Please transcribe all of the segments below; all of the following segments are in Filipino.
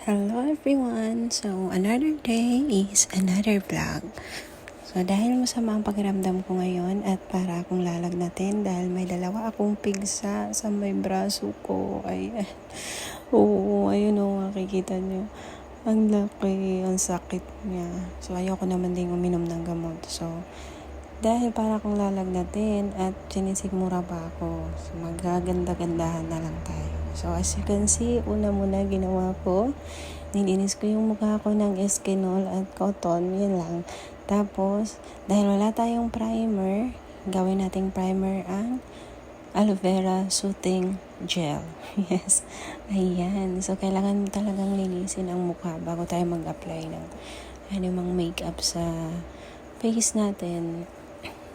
Hello everyone! So, another day is another vlog. So, dahil masama ang pakiramdam ko ngayon at para akong lalagnatin dahil may dalawa akong pigsa sa may braso ko. Oo, ayun o, makikita nyo. Ang laki, ang sakit niya. So, ayoko naman din uminom ng gamot. So, dahil para akong lalagnatin at sinisigmura pa ako. So, magaganda-gandahan na lang tayo. So, as you can see, una muna ginawa ko, nilinis ko yung mukha ko ng Eskinol at cotton, yan lang. Tapos, dahil wala tayong primer, gawin nating primer ang aloe vera soothing gel. Yes, ayan. So, kailangan talagang linisin ang mukha bago tayo mag-apply ng anumang makeup sa face natin.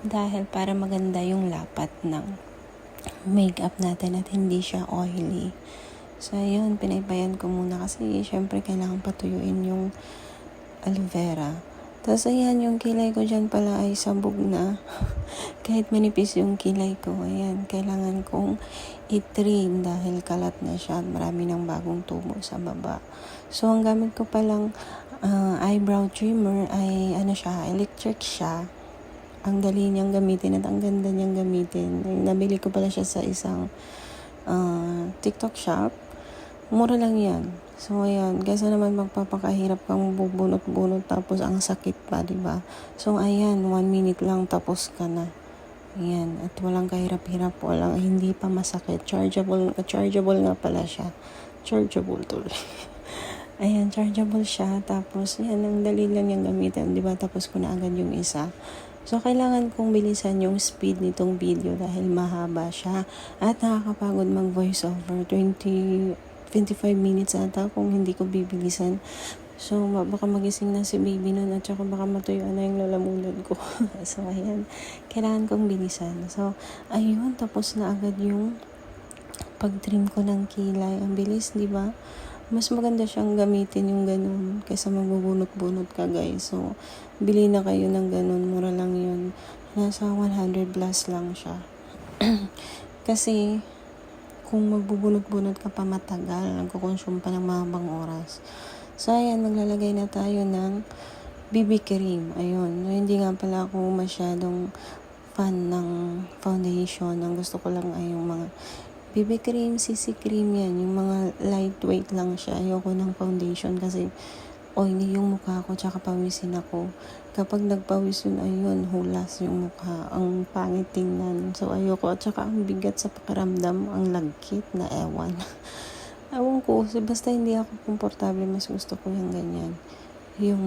Dahil para maganda yung lapat ng makeup natin at hindi siya oily. So, ayun, pinaypayan ko muna kasi syempre kailangan patuyuin yung aloe vera. Tapos, ayan, yung kilay ko dyan pala ay sabog na. Kahit manipis yung kilay ko, ayan, kailangan kong i-trim dahil kalat na siya at marami ng bagong tubo sa baba. So, ang gamit ko palang eyebrow trimmer ay, electric siya. Ang dali niyang gamitin at ang ganda niyang gamitin. Nabili ko pala siya sa isang TikTok shop. Mura lang yan. So, ayan. Kaysa naman magpapakahirap kang bubunot-bunot tapos ang sakit pa, diba? So, ayan. 1 minute lang tapos ka na. Ayan. At walang kahirap-hirap. Hindi pa masakit. Chargeable nga pala siya. Chargeable tuloy. Ayan, chargeable siya. Tapos, yan. Ang dali lang yung gamitin. Diba? Tapos ko na agad yung isa. So, kailangan kong bilisan yung speed nitong video dahil mahaba siya at nakakapagod mag-voice over 25 minutes ata kung hindi ko bibilisan. So, baka magising na si baby nun at saka baka matuyuan na yung lalamunan ko. So, ayan. Kailangan kong bilisan. So, ayun. Tapos na agad yung pag-trim ko ng kilay. Ang bilis, di ba? Mas maganda siyang gamitin yung ganun kaysa magbubunot-bunot ka, guys. So, bili na kayo ng ganun. Mura lang yun. Nasa 100 plus lang siya. Kasi, kung magbubunot-bunot ka pa matagal, nagkukonsume pa ng mahabang oras. So, ayan, maglalagay na tayo ng BB cream. Ayun. No, hindi nga pala ako masyadong fan ng foundation. Ang gusto ko lang ay yung mga BB cream, CC cream yan. Yung mga lightweight lang siya. Ayoko ng foundation kasi oily yung mukha ko tsaka pawisin ako. Kapag nagpawis yun, ayun, hulas yung mukha. Ang pangit tingnan. So, ayoko. At saka ang bigat sa pakiramdam, ang lagkit na ewan. Ewan ko. Basta hindi ako komportable, mas gusto ko yung ganyan. Yung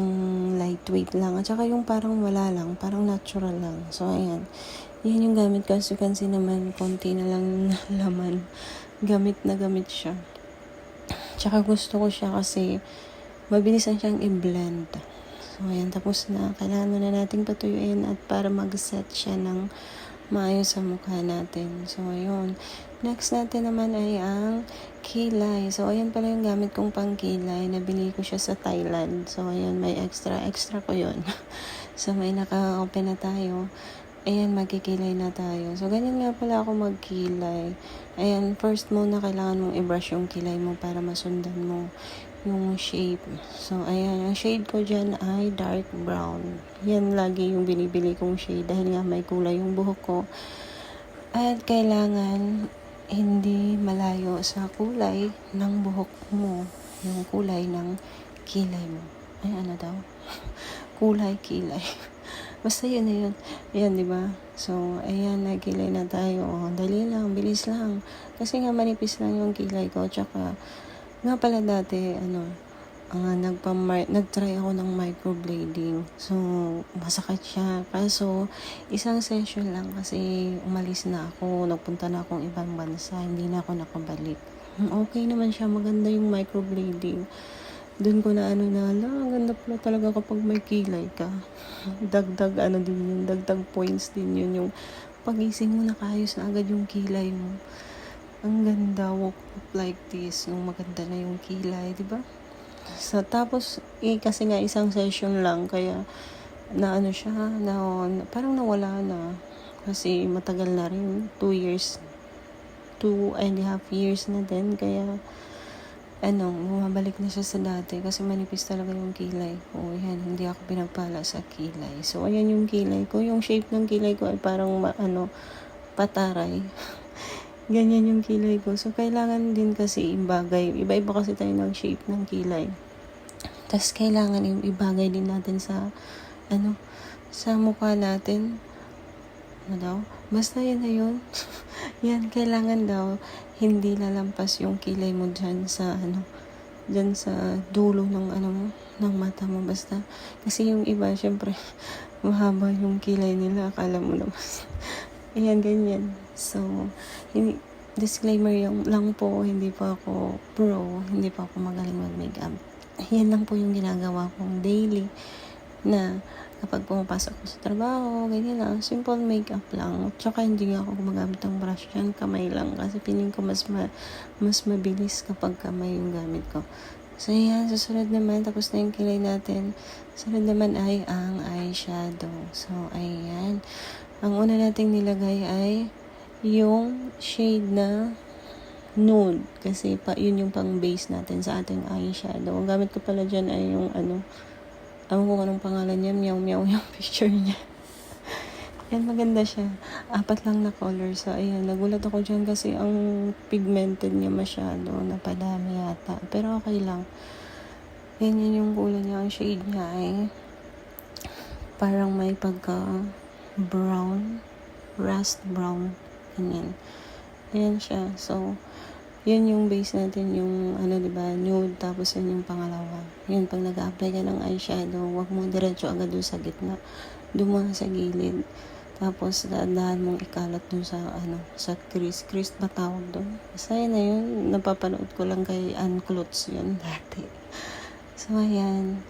lightweight lang. At saka yung parang wala lang. Parang natural lang. So, ayan. Yan yung gamit ko. As you can see naman, konti na lang laman. Gamit na gamit siya. Tsaka gusto ko siya kasi mabilisan siyang i-blend. So, ayan. Tapos na. Kailangan muna nating patuyuin at para mag-set siya ng maayos sa mukha natin. So, ayun. Next natin naman ay ang kilay. So, ayan pala yung gamit kong pang kilay. Nabili ko siya sa Thailand. So, ayan. May extra ko yun. So, may naka-open na tayo. Ayan, magkikilay na tayo. So, ganyan nga pala ako magkilay. Ayan, first muna kailangan mong i-brush yung kilay mo para masundan mo yung shape. So, ayan, ang shade ko dyan ay dark brown. Yan lagi yung binibili kong shade dahil nga may kulay yung buhok ko. At kailangan hindi malayo sa kulay ng buhok mo. Yung kulay ng kilay mo. Ay, ano daw? Kulay, kilay. Basta yun na yun. Ayan, diba? So, ayan, nagkilay na tayo. Dali lang, bilis lang. Kasi nga manipis lang yung kilay ko. Tsaka, nga pala dati, nag-try ako ng microblading. So, masakit siya. Kaso, isang session lang kasi umalis na ako. Nagpunta na akong ibang bansa. Hindi na ako nakabalik. Okay naman siya. Maganda yung microblading. Doon ko na ang ganda pala talaga kapag may kilay ka. Dagdag dagdag points din yun. Yung pagising mo nakayos na agad yung kilay mo. Ang ganda, walk up like this, nung maganda na yung kilay, di ba? So, tapos, kasi nga isang session lang, kaya parang nawala na. Kasi matagal na rin, 2 and a half years na din, kaya bumabalik na siya sa dati kasi manipis talaga yung kilay ko. Yan, hindi ako pinagpala sa kilay. So, ayan yung kilay ko. Yung shape ng kilay ko ay parang pataray. Ganyan yung kilay ko. So, kailangan din kasi ibagay. Iba-iba kasi tayo ng shape ng kilay. Tapos, kailangan ibagay din natin sa mukha natin. Ano daw? Basta yan na yun. Yan, kailangan daw hindi lalampas yung kilay mo dyan sa dulo ng mata mo. Basta, kasi yung iba, syempre, mahaba yung kilay nila. Akala mo naman. Ayan, ganyan. So, disclaimer lang po, hindi pa ako pro, hindi pa ako magaling mag-makeup. Yan lang po yung ginagawa kong daily na kapag pumapasok ko sa trabaho, ganyan lang, simple makeup lang. Tsaka hindi ako gumagamit ng brush yan, kamay lang. Kasi feeling ko mas mabilis kapag kamay yung gamit ko. So, yan, susunod naman, tapos na yung kilay natin. Sunod naman ay ang eyeshadow. So, ayan. Ang una nating nilagay ay yung shade na nude. Kasi yun yung pang base natin sa ating eyeshadow. Ang gamit ko pala dyan ay yung ewan ko anong pangalan niya, meow meow yung picture niya. Yan, maganda siya. 4 lang na color. So, ayan, nagulat ako dyan kasi ang pigmented niya masyado, napadami yata. Pero okay lang. Yan yung kulay niya. Ang shade niya ay parang may pagka brown, rust brown. Ganyan. Ayan siya. So, yun yung base natin, yung diba, nude, tapos yun yung pangalawa. Yun, pag nag-apply ka ng eyeshadow, wag mo diretso agad doon sa gitna. Doon mo sa gilid. Tapos, dahan mong ikalat doon sa crease ba tawag doon? Basta yun na yun, napapanood ko lang kay Ann Klutz yun dati. So, ayan.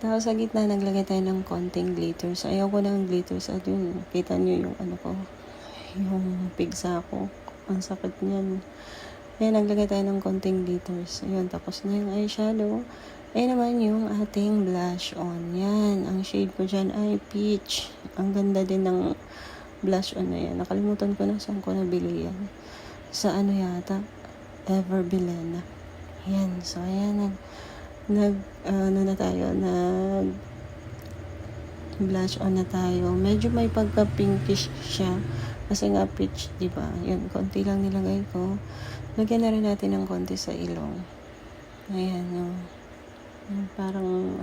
Tapos, sa gitna, naglagay tayo ng konting glitter. So, ayaw ko ng glitters. At yun, kita nyo yung yung pigsa ko. Ang sakit niyan. Ayan, naglagay tayo ng konting glitters. Ayun, tapos na yung eyeshadow. Ayan naman yung ating blush on. Yan, ang shade ko dyan ay peach. Ang ganda din ng blush on na yan. Nakalimutan ko na saan ko nabili yan. Sa yata? Everbilena. Yan, so ayan, blush on na tayo. Medyo may pagka-pinkish siya. Kasi nga peach, di ba? Yun, konti lang nilagay ko. Lagyan na rin natin ng konti sa ilong. Ayan, yung parang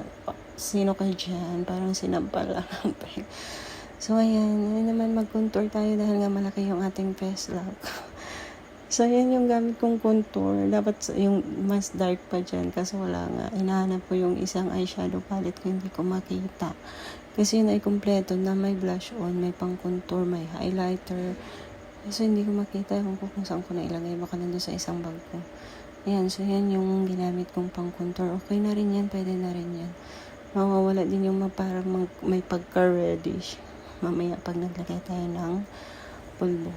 sino ka dyan? Parang sinampal lang ng peg. So, ayan. Ayan naman, mag-contour tayo dahil nga malaki yung ating face lock. So, ayan yung gamit kong contour. Dapat yung mas dark pa dyan kasi wala nga. Hinahanap ko yung isang eyeshadow palette ko, hindi ko makita. Kasi yun ay kumpleto na may blush on, may pang contour, may highlighter. So, hindi ko makita kung saan ko na ilagay. Baka nandun sa isang bag ko. Ayan, so yan yung ginamit kong pang contour. Okay na rin yan, pwede na rin yan. Mawawala din yung parang may pagka-reddish. Mamaya pag naglagay tayo ng pulbo.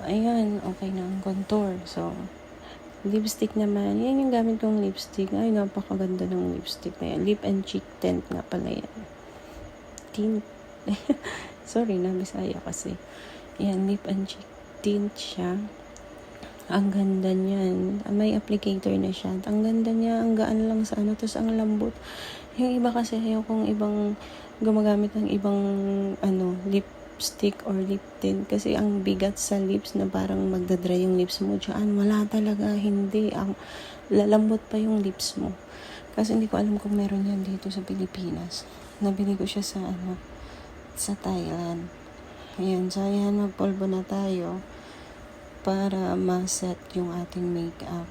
Ayan, okay na ang contour. So, lipstick naman. Yan yung gamit kong lipstick. Ay, napakaganda ng lipstick na yan. Lip and cheek tint nga pala yan. Tint. Sorry, Bisaya kasi. Yan, lip and cheek tint siya. Ang ganda niyan. May applicator na siya. Ang ganda niya. Ang gaan lang sa tapos ang lambot. Yung iba kasi ayaw kong ibang gumagamit ng ibang lipstick or lip tint kasi ang bigat sa lips na parang magdadry yung lips mo dyan. Wala talaga. Hindi. Ang lalambot pa yung lips mo. Kasi hindi ko alam kung meron yan dito sa Pilipinas. Nabili ko siya sa Thailand. Ayan, so ayan, magpolvo na tayo para ma-set yung ating makeup.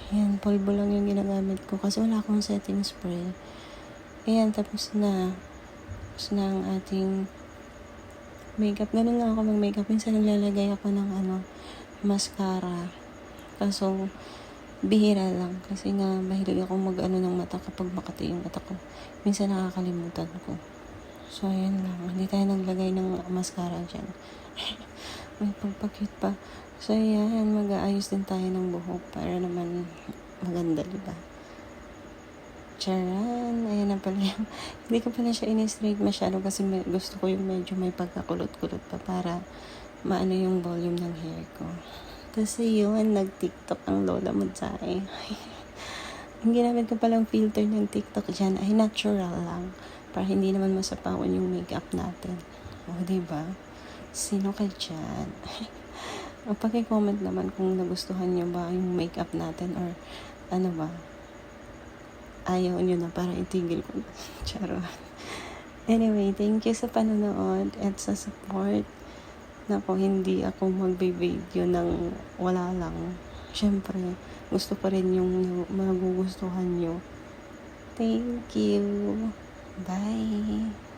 Ayan, polvo lang yung ginagamit ko kasi wala akong setting spray. Ayan, tapos na ang ating makeup. Ganun lang ako mag-makeup. Minsan naglalagay ako ng mascara. Kaso, bihira lang. Kasi nga, mahilig ako ng mata kapag makati yung mata ko. Minsan nakakalimutan ko. So, ayan lang. Hindi tayo naglagay ng mascara dyan. May pagpakit pa. So, ayan. Mag-aayos din tayo ng buhok para naman maganda, diba? Charan. Ayan na pala yung... Hindi ko pala siya in-straight masyado kasi gusto ko yung medyo may pagkakulot-kulot pa para maano yung volume ng hair ko. Kasi yun, nag-TikTok ang lola mo dyan. Ang ginamit ko palang filter ng TikTok dyan ay natural lang. Para hindi naman masapawan yung makeup natin. O, diba? Sino ka dyan? O, paki-comment naman kung nagustuhan nyo ba yung makeup natin or ano ba? Ayaw nyo na para itigil ko. Charot. Anyway, thank you sa panonood at sa support. Nako, hindi ako magbe-video ng wala lang. Siyempre, gusto pa rin yung magugustuhan nyo. Thank you. Bye.